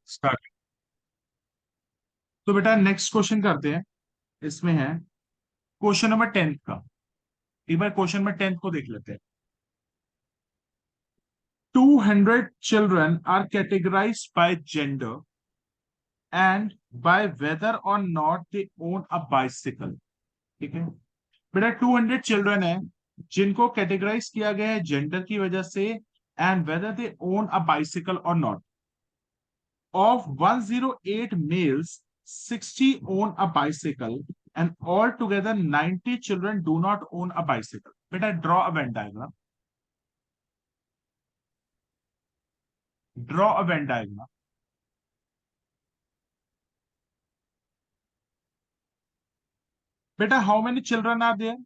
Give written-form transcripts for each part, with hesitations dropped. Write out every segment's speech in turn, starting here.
Start. तो बेटा next question करते हैं। इसमें है क्वेश्चन नंबर 10 का। एक बार क्वेश्चन नंबर 10 को देख लेते हैं। 200 children are categorized by gender and by whether or not they own a bicycle। ठीक है बेटा, 200 चिल्ड्रन है जिनको कैटेगराइज किया गया है जेंडर की वजह से, and whether they own a bicycle और not. Of 108 males, 60 own a bicycle, and altogether 90 children do not own a bicycle। बेटा draw a Venn diagram। Draw a Venn diagram। बेटा how many children are there?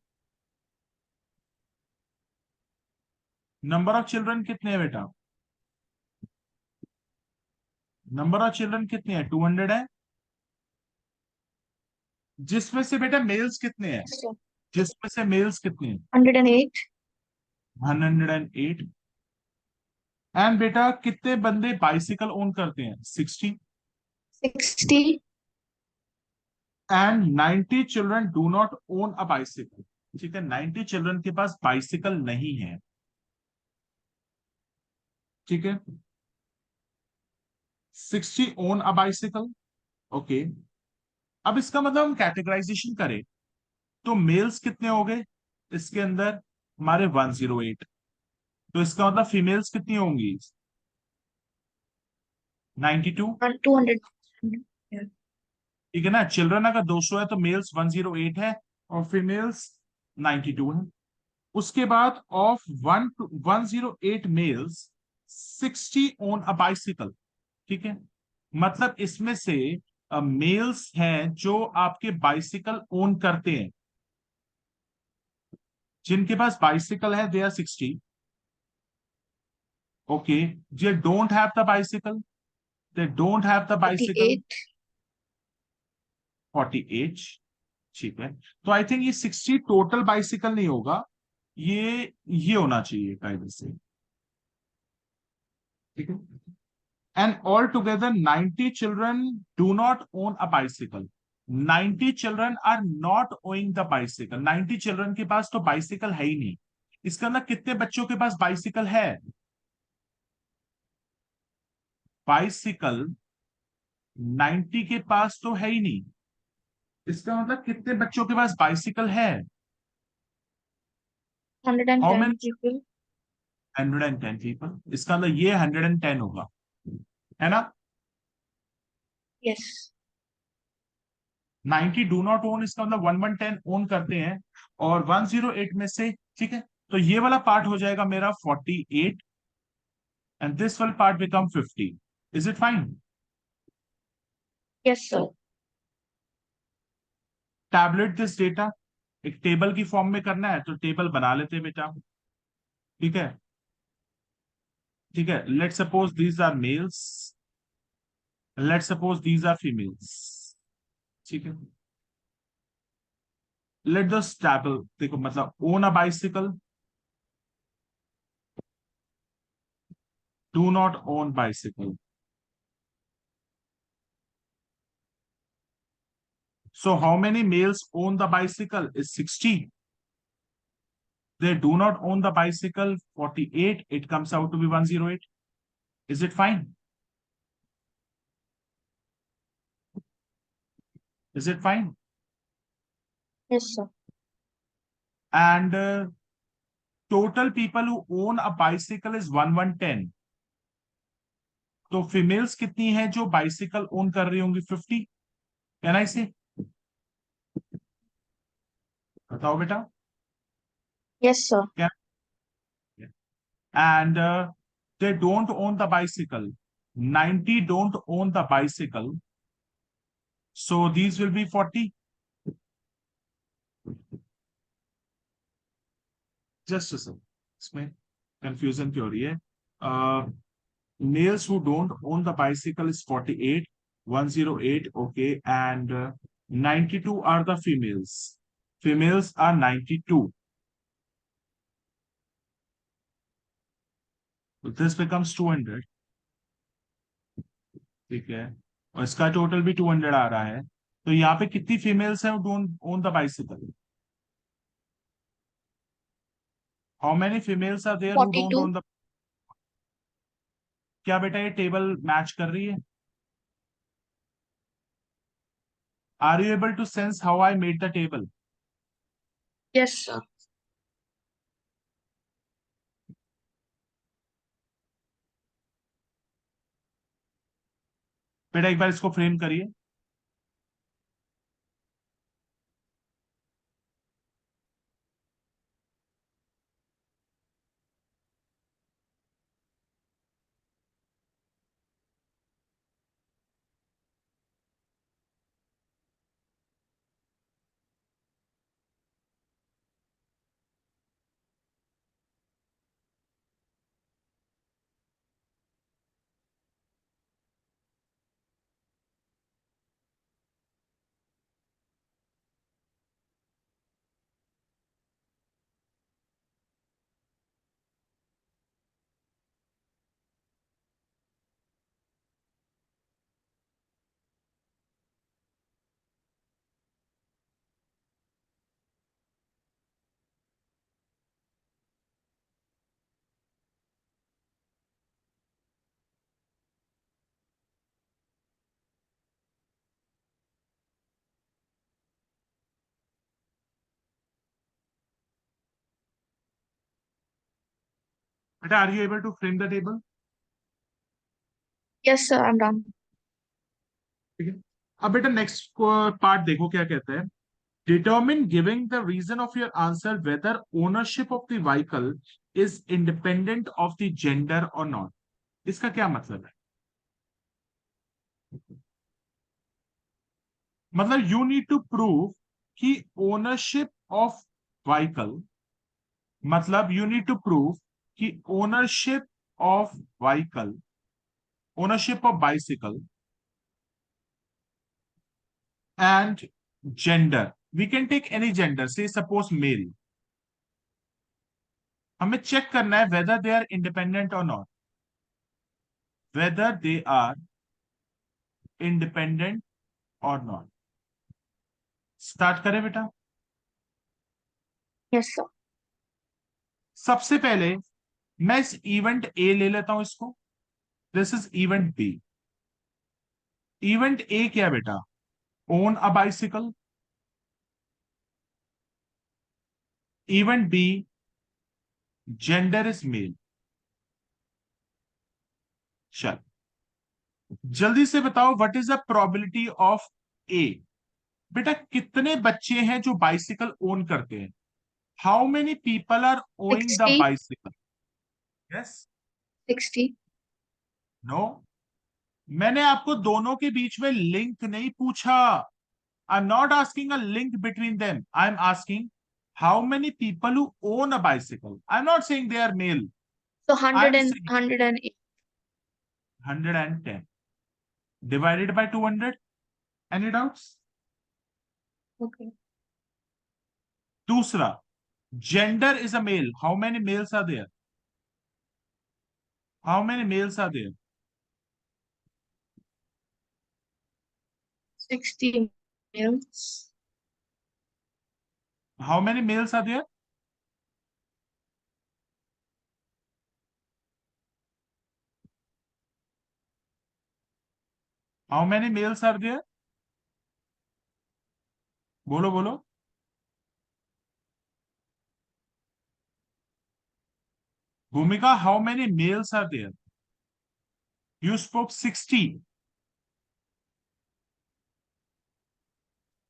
Number of children कितने हैं बेटा? Number of children कितने हैं? 200 है। जिसमें से बेटा मेल्स कितने हैं? So, जिसमें से मेल्स कितने हैं? 108, 108। एंड बेटा कितने बंदे बाइसिकल ओन करते हैं? 60। 60, and 90 children do not own a bicycle. ठीक है, 90 चिल्ड्रन के पास बाइसिकल नहीं है। ठीक है, 60 ओन अ बाइसिकल। ओके, अब इसका मतलब हम कैटेगराइजेशन करें तो मेल्स कितने हो गए इसके अंदर? हमारे 108। तो इसका मतलब फीमेल्स कितनी होंगी? 92। 200. Yeah. ठीक है ना, चिल्ड्रन अगर 200 है तो मेल्स 108 है और फीमेल्स 92 है। उसके बाद of 108 males 60 own a bicycle. ठीक है, मतलब इसमें से मेल्स हैं जो आपके बाइसिकल ओन करते हैं। जिनके पास बाइसिकल है they are 60। Okay, they don't have the bicycle, they don't have the bicycle 48. 48। ठीक है, तो आई थिंक ये 60 टोटल बाइसिकल नहीं होगा, ये होना चाहिए कायदे से। ठीक है, and altogether 90 children do not own a bicycle। 90 children are not owning the bicycle। 90 children के पास तो बाइसिकल है ही नहीं। इसका अंदर कितने बच्चों के पास बाइसिकल है? बाइसिकल 90 के पास तो है ही नहीं। इसका मतलब कितने बच्चों के पास बाइसिकल है? How 110 many? people. 110 पीपल। इसका मतलब ये 110 होगा, है ना? Yes. 90 डू नॉट ओन, इसका मतलब 110 ओन करते हैं और 108 में से। ठीक है, तो ये वाला पार्ट हो जाएगा मेरा 48 and this will part become 50। Is it fine? Yes, sir. Tablet this data. एक टेबल की फॉर्म में करना है तो टेबल बना लेते हैं बेटा। ठीक है, ठीक है, let suppose these are males, let suppose these are females. ठीक है, लेट दिस टेबल, देखो मतलब own a bicycle, do not own bicycle. So how many males own the bicycle? Is 60. They do not own the bicycle, 48. It comes out to be 108. Is it fine? Is it fine? Yes, sir. And total people who own a bicycle is 110। तो females कितनी है जो bicycle own कर रही होंगी? 50। Can I से? बताओ बेटा। Yes, sir. क्या? And they don't own the bicycle, 90 don't own the bicycle, so these will be 40। Just इसमें कंफ्यूजन क्यों हो रही है? Males who don't own the bicycle is 48, 108, okay, and 92 are the females। Females are 92। So this becomes 200। ठीक है, और इसका total भी 200 आ रहा है। तो यहाँ पे कितनी फीमेल्स हैं don't own the bicycle? How many females are there who don't 42. Own the? क्या बेटा ये टेबल मैच कर रही है? Are you able to sense how I made the table? Yes, sir. बेटा एक बार इसको फ्रेम करिए। बेटा are you able to frame the table? Yes, sir. I'm done. ठीक है, अब बेटा नेक्स्ट पार्ट देखो क्या कहते हैं। Determine giving the reason of your answer whether ownership of the vehicle is independent of the gender और नॉट। इसका क्या मतलब है? मतलब यू नीड टू प्रूव कि ओनरशिप ऑफ व्हीकल, मतलब यू नीड टू प्रूव कि ownership of vehicle, ownership of bicycle and gender, we can take any gender say suppose male, हमें चेक करना है वेदर दे आर इंडिपेंडेंट और not, whether they are independent और not. Start करें बेटा। Yes, sir. सबसे पहले मैं इस इवेंट ए ले लेता हूं इसको, this is event B. Event A क्या बेटा? Own a bicycle. Event B gender is male. चल जल्दी से बताओ what is the probability of A. बेटा कितने बच्चे हैं जो बाइसिकल ओन करते हैं? How many people are owing the 60. Bicycle? Yes? 60. No? मैंने आपको दोनों के बीच में लिंक नहीं पूछा। I am not asking a link between them, I am asking how many people who own a bicycle. I am not saying they are male, So I 100 am and saying 108. 110 divided by 200. Any doubts? Okay. दूसरा, gender is a male. How many males are there? How many males are there? 60 males. How many males are there? How many males are there? बोलो बोलो। भूमिका, how many males are there? You spoke 60.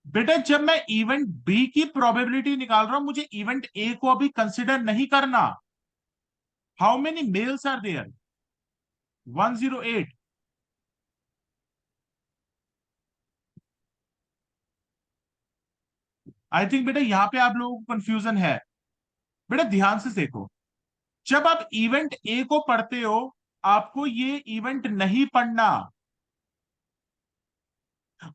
बेटा जब मैं event B की probability निकाल रहा हूं, मुझे इवेंट ए को अभी कंसिडर नहीं करना। How many males are there? 108। I think बेटा यहां पे आप लोगों को कंफ्यूजन है। बेटा ध्यान से देखो, जब आप इवेंट ए को पढ़ते हो आपको ये इवेंट नहीं पढ़ना,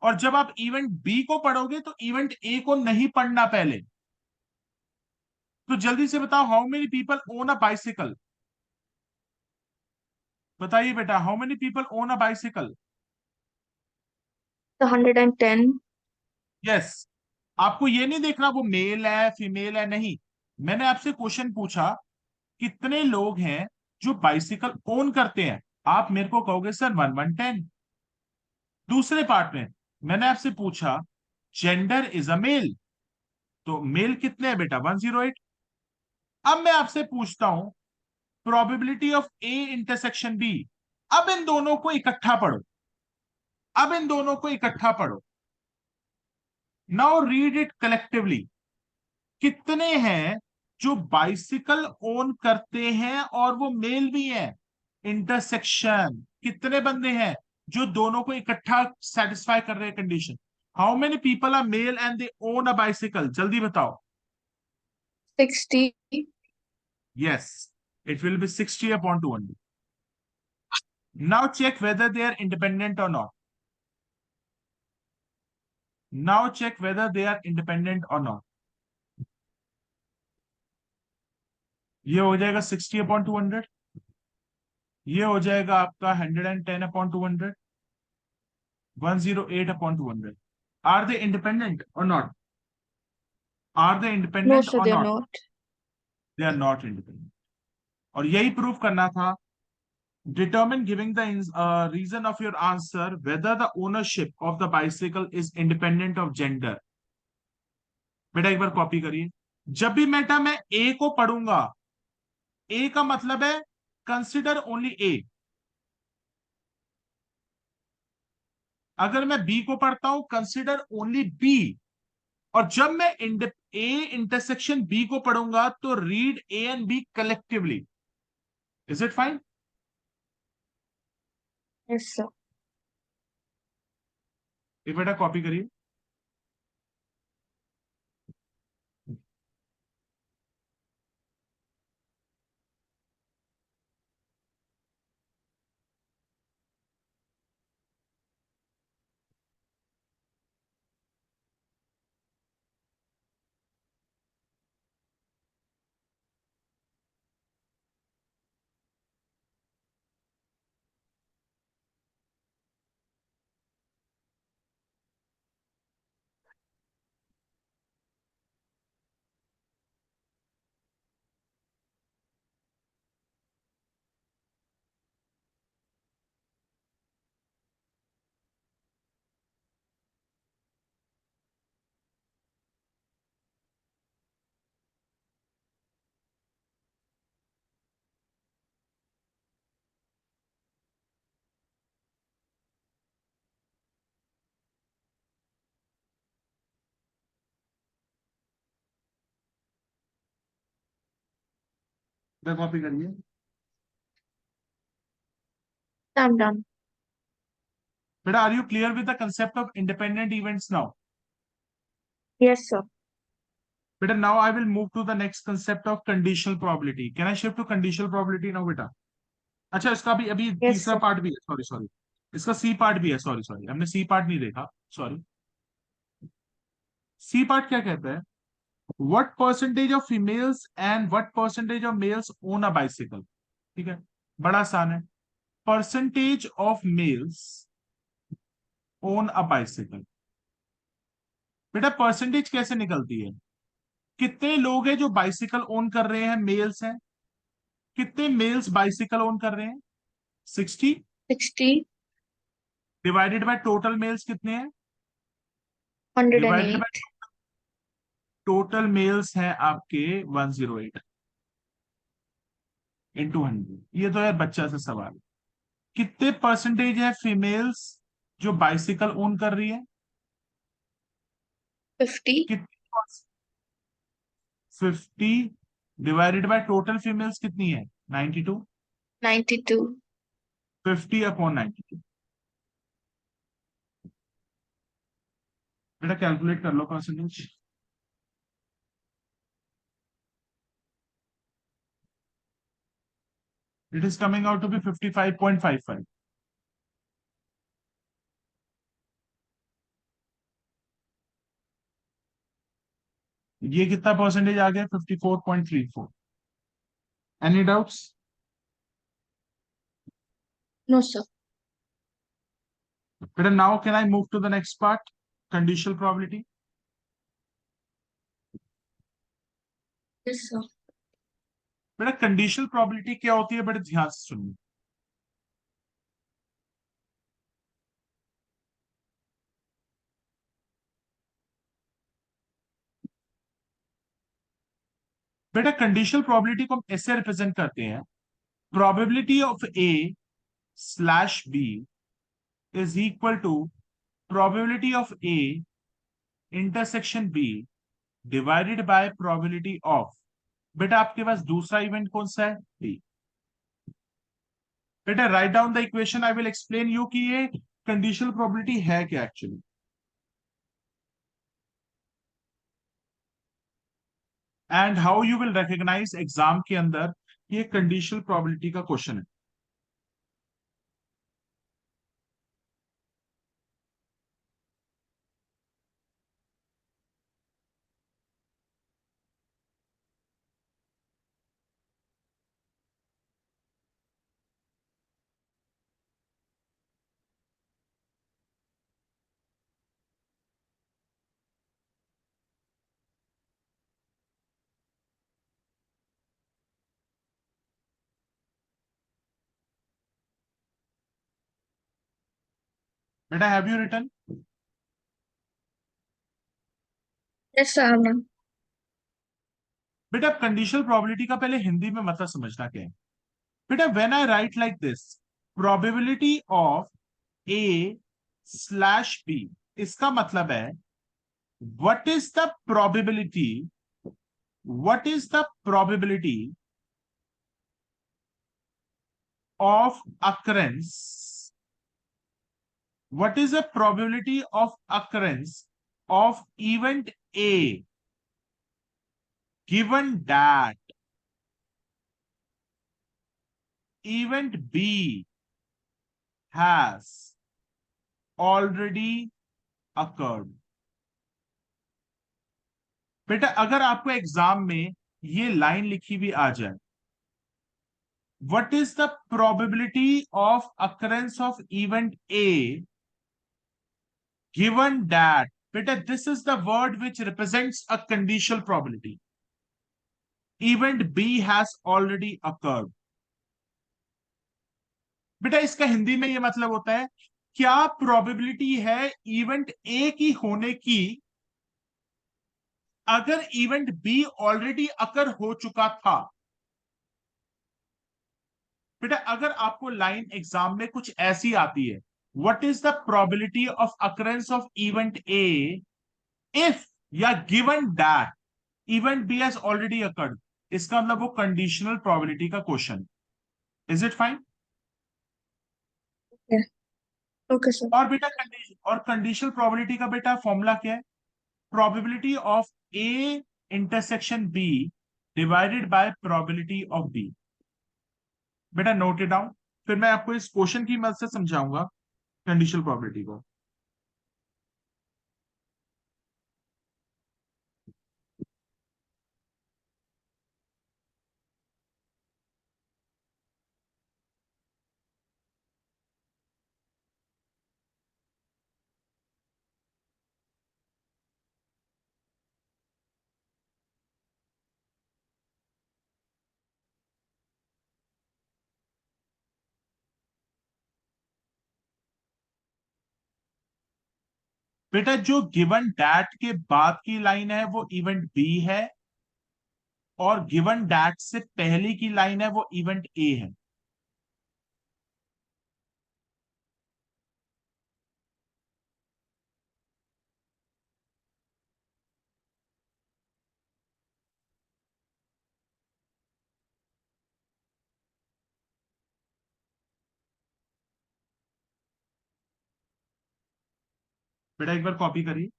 और जब आप इवेंट बी को पढ़ोगे तो इवेंट ए को नहीं पढ़ना पहले। तो जल्दी से बताओ how many people own a bicycle? बताइए बेटा how many people own a bicycle? The 110. Yes, आपको ये नहीं देखना वो मेल है फीमेल है, नहीं। मैंने आपसे क्वेश्चन पूछा कितने लोग हैं जो बाइसिकल ओन करते हैं, आप मेरे को कहोगे सर 1110। दूसरे पार्ट में मैंने आपसे पूछा जेंडर इज अ मेल, तो मेल कितने हैं बेटा 108। अब मैं आपसे पूछता हूं probability of A intersection B. अब इन दोनों को इकट्ठा पढ़ो, अब इन दोनों को इकट्ठा पढ़ो। Now read it collectively. कितने हैं जो बाइसिकल ओन करते हैं और वो मेल भी हैं? इंटरसेक्शन कितने बंदे हैं जो दोनों को इकट्ठा सेटिस्फाई कर रहे हैं condition? How many people are male and they own a bicycle, जल्दी बताओ। 60. Yes, it will be 60 upon 200। Now check whether they are independent और not. Now check whether they are independent और नॉट। ये हो जाएगा 60 अपॉन 200, ये हो जाएगा आपका 110 upon 200, 108 upon 200. Are they independent or not? Are they No, independent sir, or they are not? not. They are not independent. और यही प्रूव करना था। Determine giving the reason of your answer whether the ownership of the bicycle is independent of gender. बेटा एक बार copy करिए। जब भी बेटा मैं ए को पढ़ूंगा, ए का मतलब है कंसिडर ओनली ए। अगर मैं बी को पढ़ता हूं कंसिडर ओनली बी। और जब मैं ए इंटरसेक्शन बी को पढ़ूंगा तो read A and be collectively. Is it fine? Yes, sir. एक बेटा कॉपी करिए। बेटा कॉपी करिए। I'm done. बेटा are you clear with the concept of independent events now? Yes, sir. बेटा now I will move to the next concept of conditional probability. Can I shift to conditional probability now बेटा? अच्छा, इसका भी अभी Yes, तीसरा sir. Part भी है, sorry sorry. इसका सी पार्ट भी है, सॉरी सॉरी, हमने सी पार्ट नहीं देखा, सॉरी। सी पार्ट क्या कहता है? What percentage of females and what percentage of males own a bicycle. ठीक है, बड़ा आसान है। Percentage of males own a bicycle. बेटा परसेंटेज कैसे निकलती है? कितने लोग हैं जो बाइसिकल ओन कर रहे हैं, मेल्स हैं। कितने मेल्स बाइसिकल ओन कर रहे हैं? 60 60. डिवाइडेड बाय टोटल मेल्स कितने हैं? डिवाइडेड 108. बाय टोटल मेल्स हैं आपके 108 इंटू 100। ये तो यार बच्चा सा सवाल है। कितने परसेंटेज है फीमेल्स जो बाइसिकल ओन कर रही है? 50. कितनी? 50 डिवाइडेड बाय टोटल फीमेल्स कितनी है? 92। 92. 50 अपॉन 92। बेटा कैलकुलेट कर लो percentage. It is coming out to be 55.55। ये कितना परसेंटेज आ गया? 54.34। Any doubts? No, sir. बेटा now can I move to the next part, conditional probability. Yes, sir. बेटा कंडीशनल प्रोबेबिलिटी क्या होती है, बड़े ध्यान से सुनिए। बेटा कंडीशनल प्रोबेबिलिटी को हम ऐसे रिप्रेजेंट करते हैं, probability of A slash B is equal to probability of A intersection B divided by probability of, बेटा आपके पास दूसरा इवेंट कौन सा है, बी। बेटा write down the equation, I will explain you कि ये कंडीशनल प्रोबेबिलिटी है क्या actually, and how you will recognise exam के अंदर ये कंडीशनल प्रोबेबिलिटी का क्वेश्चन है। बेटा have you written? Yes, sir. I'm done. बेटा कंडीशनल प्रोबेबिलिटी का पहले हिंदी में मतलब समझना क्या है। बेटा when I write like this, probability of A slash B, इसका मतलब है what is the probability, what is the probability of occurrence, what is the probability of occurrence of event A given that event B has already occurred। बेटा अगर आपको exam में ये line लिखी हुई आ जाए, what is the probability of occurrence of event A given that, beta this is the word which represents a conditional probability, event B has already occurred। बेटा इसका हिंदी में ये मतलब होता है, क्या प्रोबेबिलिटी है इवेंट ए की होने की अगर इवेंट बी ऑलरेडी अकर हो चुका था। बेटा अगर आपको लाइन एग्जाम में कुछ ऐसी आती है, what is the probability of occurrence of event A if या given that event B has already occurred, इसका मतलब वो कंडीशनल प्रोबेबिलिटी का question. Is it fine? Yeah. Okay, sir. और बेटा कंडीशनल प्रोबेबिलिटी का बेटा फॉर्मूला क्या है, probability of A intersection B divided by probability of B. बेटा नोट इट डाउन, फिर मैं आपको इस क्वेश्चन की मदद से समझाऊंगा कंडीशनल प्रोबेबिलिटी को। बेटा जो गिवन डैट के बाद की लाइन है वो इवेंट बी है, और गिवन डैट से पहले की लाइन है वो इवेंट ए है। बेटा एक बार कॉपी करिए।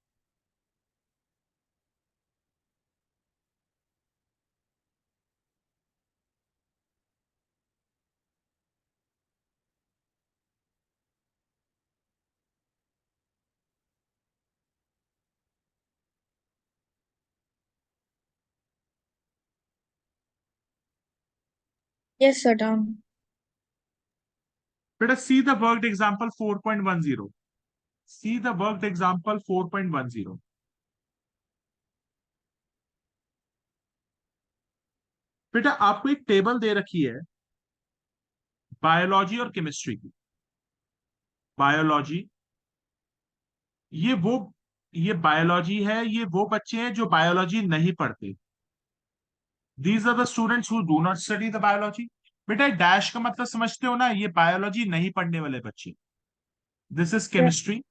Yes, sir. Done. बेटा see the worked example 4.10, See the worked example 4.10. बेटा आपको एक टेबल दे रखी है बायोलॉजी और केमिस्ट्री की। बायोलॉजी, ये वो ये बायोलॉजी है, ये वो बच्चे हैं जो बायोलॉजी नहीं पढ़ते। These are the students who do not study the biology. बेटा डैश का मतलब समझते हो ना, ये बायोलॉजी नहीं पढ़ने वाले बच्चे। This is Yes. Chemistry,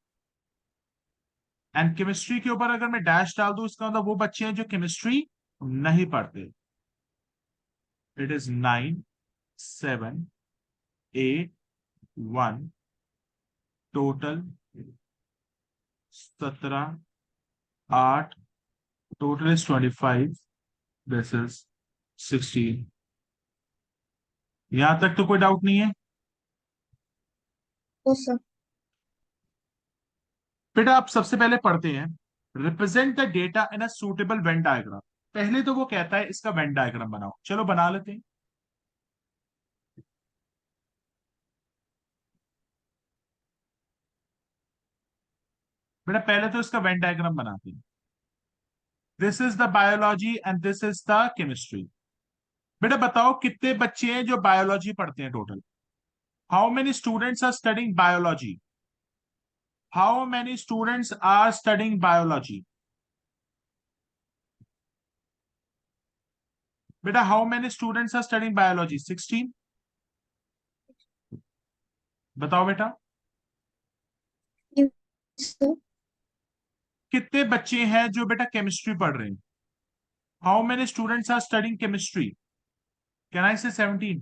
and chemistry के ऊपर अगर मैं डैश डाल दूं, इसका मतलब वो बच्चे हैं जो केमिस्ट्री नहीं पढ़ते। It is 9, 7, 8, 1, total 17, 8, total is 25, this is 16। यहां तक तो कोई डाउट नहीं है? No, sir. बेटा आप सबसे पहले पढ़ते हैं represent the data in a suitable Venn diagram. पहले तो वो कहता है इसका वेन डायग्राम बनाओ, चलो बना लेते हैं। बेटा पहले तो इसका वेन डायग्राम बनाते हैं। This is the biology and this is the chemistry. बेटा बताओ कितने बच्चे हैं जो बायोलॉजी पढ़ते हैं total? How many students are studying biology? How many students are studying biology? बेटा how many students are studying biology? 16। बताओ बेटा Yes, sir. कितने बच्चे हैं जो बेटा केमिस्ट्री पढ़ रहे हैं? How many students are studying chemistry? Can I say 17?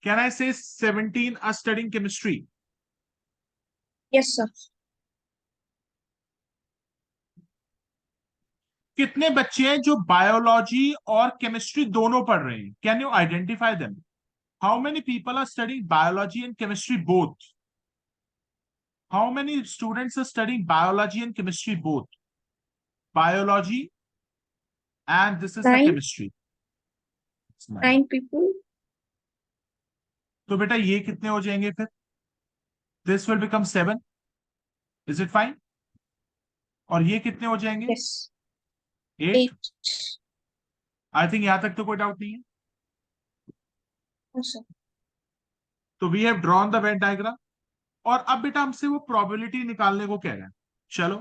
Can I say 17 are studying chemistry? Yes, sir. कितने बच्चे हैं जो बायोलॉजी और केमिस्ट्री दोनों पढ़ रहे हैं? Can you identify them? How many people are studying biology and chemistry both? How many students are studying biology and chemistry both? Biology and this is the 9. Chemistry. 9 people. तो बेटा ये कितने हो जाएंगे फिर? This will become 7। Is it fine? और ये कितने हो जाएंगे? Yes. 8। 8. आई थिंक यहां तक तो कोई डाउट नहीं है। No, sir. तो we have drawn the Venn diagram. और अब बेटा हमसे वो प्रोबेबिलिटी निकालने को कह रहा है। चलो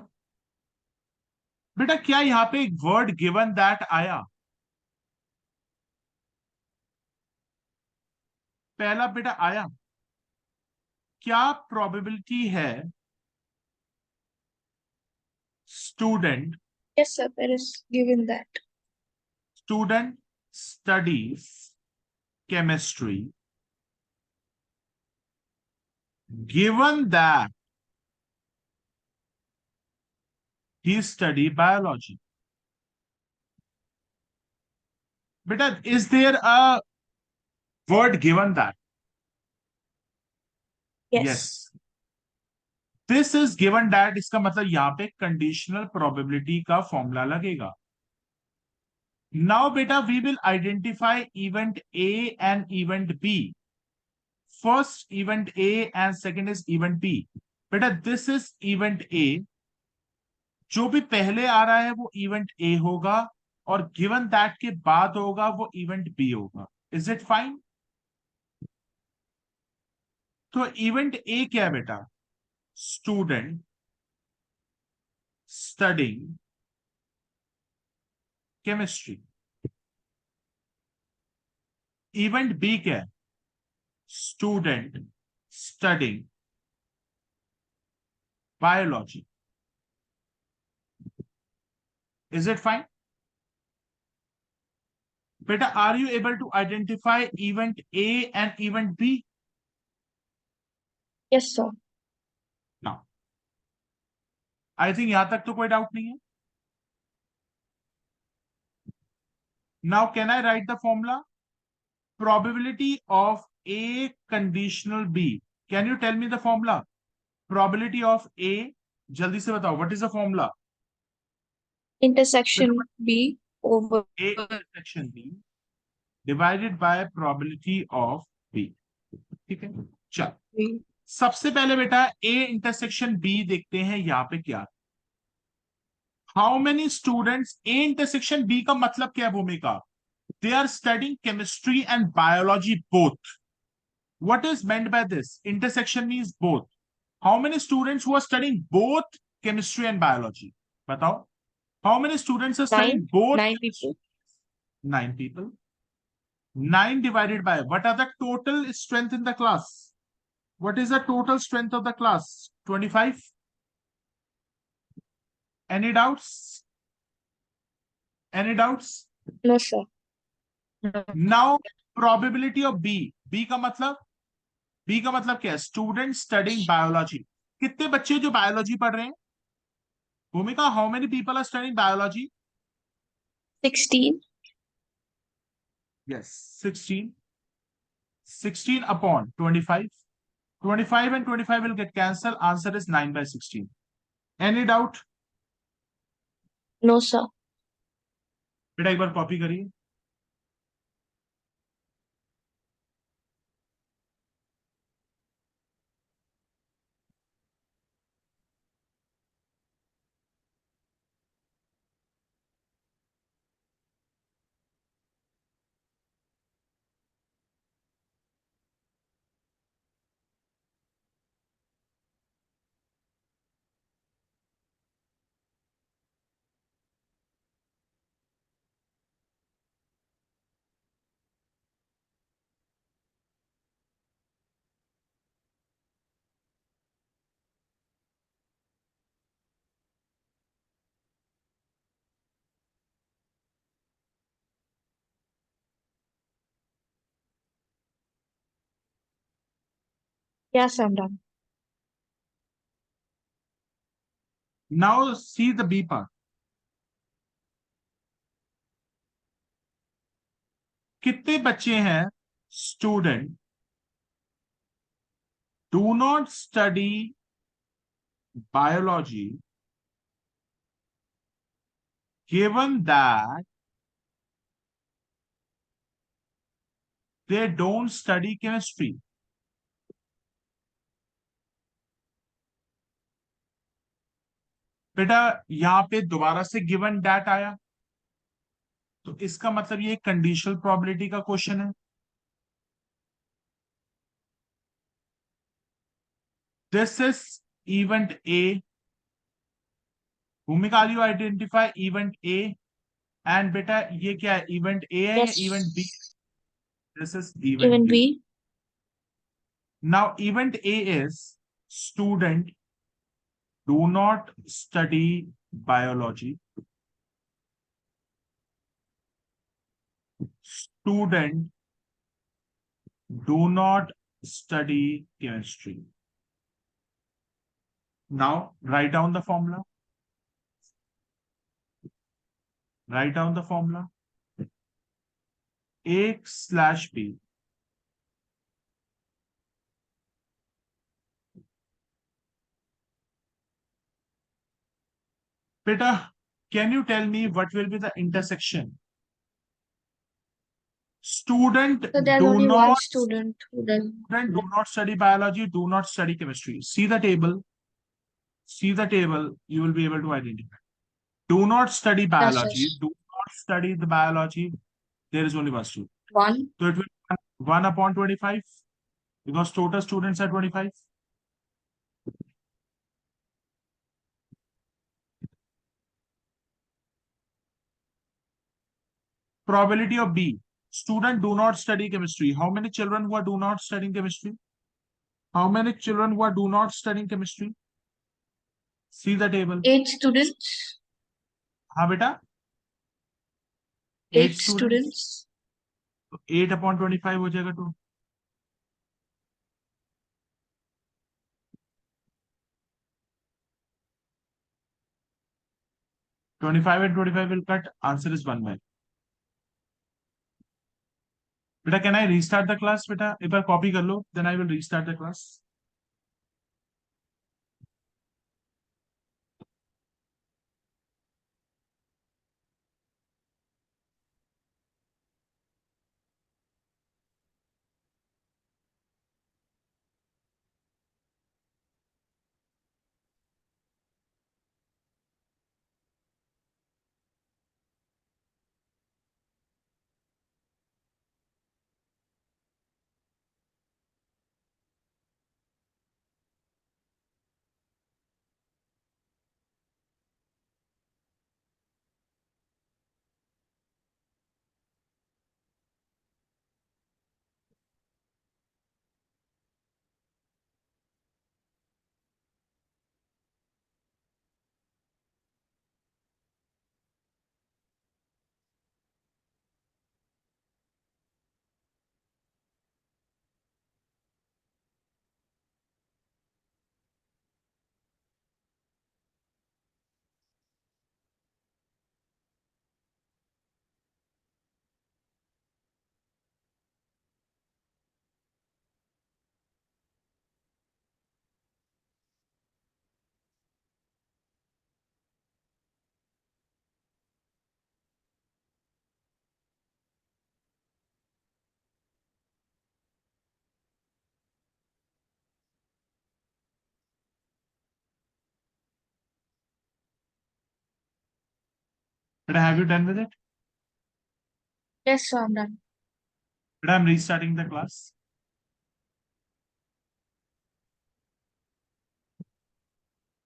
बेटा क्या यहां पे एक वर्ड गिवन दैट आया? पहला बेटा आया, क्या प्रोबेबिलिटी है student Yes, sir. There is given that. Student studies chemistry given that he study biology? बेटा is there a word given that? Yes. Yes, this is given that, इसका मतलब यहां पे कंडीशनल प्रोबेबिलिटी का फॉर्मूला लगेगा। Now बेटा we will identify event A and event B. First event A and second is event B. बेटा this is event A, जो भी पहले आ रहा है वो इवेंट ए होगा, और गिवन दैट के बाद होगा वो इवेंट बी होगा। Is it fine? तो इवेंट ए क्या है बेटा? Student studying chemistry. Event B क्या है? Student studying biology. Is it fine? बेटा are you able to identify event A and event B? Yes, sir. Now I think यहां तक तो कोई डाउट नहीं है। Now can I write the formula? probability of A conditional B. Can you tell me the formula? Probability of A, जल्दी से बताओ, what is the formula? Intersection B over A intersection B divided by probability of B. ठीक है, चल, B. सबसे पहले बेटा ए intersection B देखते हैं यहां पे क्या। How many students, A intersection B का मतलब क्या है Bhumika? They are studying chemistry and biology both. What is meant by this? Intersection means both. How many students who are studying both chemistry and biology? बताओ. How many students are studying Nine. both? Nine people. 9 people. 9 divided by what are the total strength in the class? What is the total strength of the class? 25. Any doubts? Any doubts? No, sir. No. Now probability of B. B का मतलब? B का मतलब क्या है? Students studying biology. कितने बच्चे जो biology पढ़ रहे हैं? भूमिका, how many people are studying biology? 16. Yes, 16. 16 upon 25. 25 and 25 will get cancelled. Answer is 9 by 16. Any doubt? No, sir. बेटा एक बार कॉपी करिए. Yes, I'm done. Now see the B part. कितने बच्चे हैं student do not study biology given that they don't study chemistry? बेटा यहां पे दोबारा से गिवन दैट आया, तो इसका मतलब ये कंडीशनल प्रोबेबिलिटी का क्वेश्चन है. This is event A. Bhumika, you identify event A. And बेटा ये क्या है? इवेंट ए है या event B? Yes. This is event Even B. B. Now event A is student do not study biology. Student do not study chemistry. Now write down the formula. Write down the formula. A slash B. Beta, can you tell me what will be the intersection? Student So there's do only one not student who does. student do not study biology, do not study chemistry. See the table. See the table. You will be able to identify. Do not study Yes, biology. yes. Do not study the biology. There is only one student. One. So it will be 1 upon 25 because total students are 25. Probability of B. Student do not study chemistry. How many children who are do not studying chemistry? How many children who are do not studying chemistry? See the table. 8 students. हाँ बेटा, 8 Eight students. students. तो 8 upon 25 हो जाएगा तो 25 and 25 will cut. Answer is 1 by. बेटा can I restart the class? बेटा एक बार copy कर लो, then I will restart the class. But have you done with it? Yes, sir, I'm done. But I'm restarting the class.